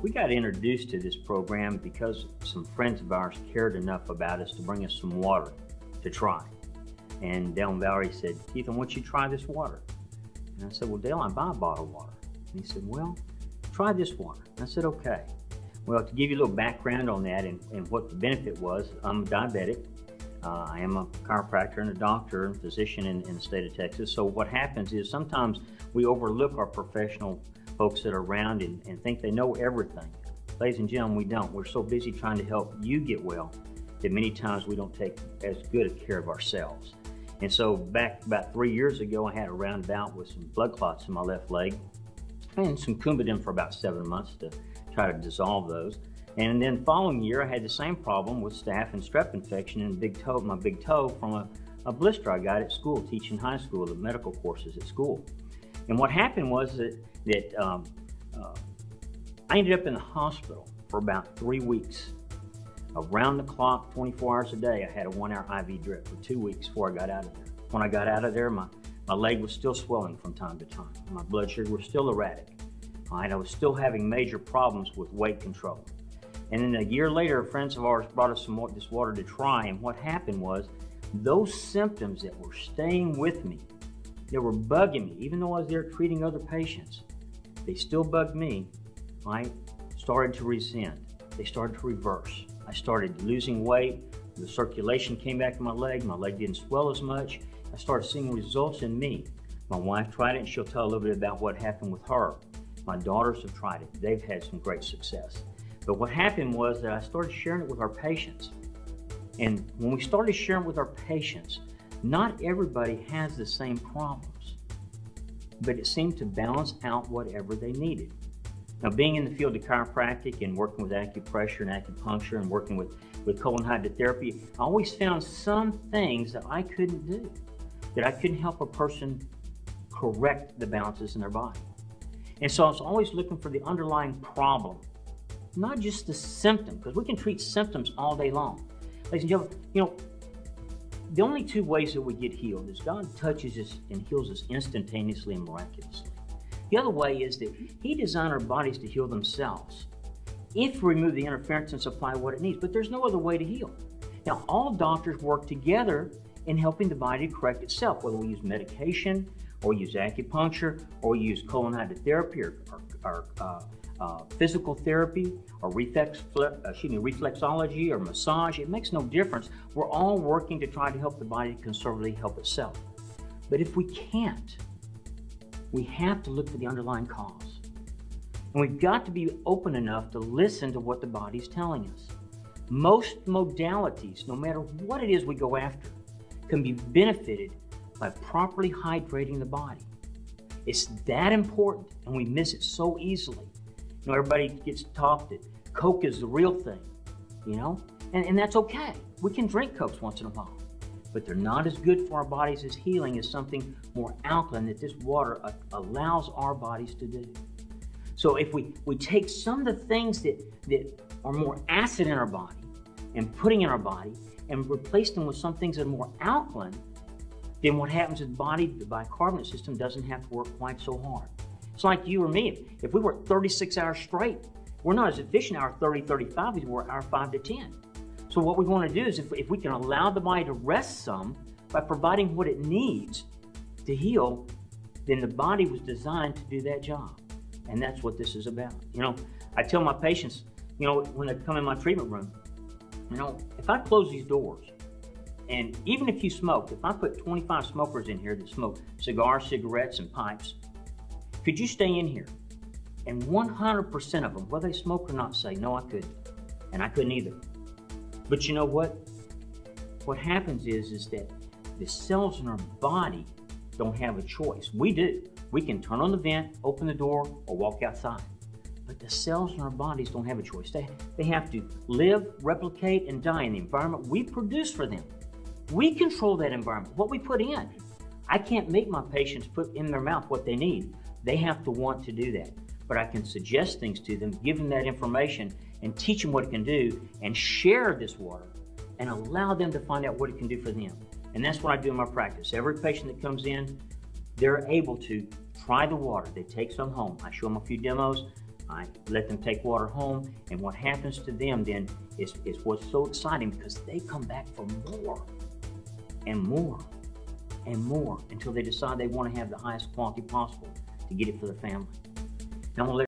We got introduced to this program because some friends of ours cared enough about us to bring us some water to try. And Dale and Valerie said, "Keith, I want you to try this water." And I said, "Well, Dale, I buy a bottle of water." And he said, "Well, try this water." And I said, "Okay." Well, to give you a little background on that and what the benefit was, I'm a diabetic. I am a chiropractor and a doctor and physician in the state of Texas. So what happens is sometimes we overlook our professional folks that are around and think they know everything. Ladies and gentlemen, we don't. We're so busy trying to help you get well that many times we don't take as good a care of ourselves. And so back about 3 years ago, I had a roundabout with some blood clots in my left leg and some Coumadin for about 7 months to try to dissolve those. And then following year, I had the same problem with staph and strep infection in my big toe from a blister I got at school, teaching high school, the medical courses at school. And what happened was that I ended up in the hospital for about 3 weeks. Around the clock, 24 hours a day, I had a 1-hour IV drip for 2 weeks before I got out of there. When I got out of there, my leg was still swelling from time to time. My blood sugar was still erratic. I was still having major problems with weight control. And then a year later, friends of ours brought us this water to try, and what happened was those symptoms that were staying with me, they were bugging me, even though I was there treating other patients, they still bugged me, right? Started to rescind. They started to reverse. I started losing weight. The circulation came back to my leg didn't swell as much. I started seeing results in me. My wife tried it, and she'll tell a little bit about what happened with her. My daughters have tried it. They've had some great success. But what happened was that I started sharing it with our patients. And when we started sharing with our patients, not everybody has the same problems, but it seemed to balance out whatever they needed. Now, being in the field of chiropractic and working with acupressure and acupuncture and working with colon hydrotherapy, I always found some things that I couldn't do, that I couldn't help a person correct the balances in their body. And so I was always looking for the underlying problem, not just the symptom, because we can treat symptoms all day long. Ladies and gentlemen, the only two ways that we get healed is God touches us and heals us instantaneously and miraculously. The other way is that He designed our bodies to heal themselves if we remove the interference and supply what it needs, but there's no other way to heal. Now, all doctors work together in helping the body correct itself, whether we use medication or use acupuncture or use colon hydrotherapy or physical therapy or reflexology or massage. It makes no difference. We're all working to try to help the body conservatively help itself. But if we can't, we have to look for the underlying cause. And we've got to be open enough to listen to what the body's telling us. Most modalities, no matter what it is we go after, can be benefited by properly hydrating the body. It's that important, and we miss it so easily. Everybody gets taught that Coke is the real thing, and that's okay. We can drink Cokes once in a while, but they're not as good for our bodies as healing as something more alkaline that this water allows our bodies to do. So if we take some of the things that are more acid in our body and putting in our body and replace them with some things that are more alkaline, then what happens is the bicarbonate system doesn't have to work quite so hard. It's like you or me. If we work 36 hours straight, we're not as efficient hour 30, 35 as we were hour 5 to 10. So what we want to do is if we can allow the body to rest some by providing what it needs to heal, then the body was designed to do that job. And that's what this is about. I tell my patients, when they come in my treatment room, if I close these doors, and even if you smoke, if I put 25 smokers in here that smoke cigars, cigarettes, and pipes, could you stay in here? And 100% of them, whether they smoke or not, say, "No, I couldn't." And I couldn't either. But you know what? What happens is that the cells in our body don't have a choice. We do. We can turn on the vent, open the door, or walk outside. But the cells in our bodies don't have a choice. They have to live, replicate, and die in the environment we produce for them. We control that environment, what we put in. I can't make my patients put in their mouth what they need. They have to want to do that. But I can suggest things to them, give them that information, and teach them what it can do, and share this water, and allow them to find out what it can do for them. And that's what I do in my practice. Every patient that comes in, they're able to try the water. They take some home. I show them a few demos. I let them take water home, and what happens to them then is what's so exciting, because they come back for more and more and more until they decide they want to have the highest quality possible to get it for the family. Now I'm gonna let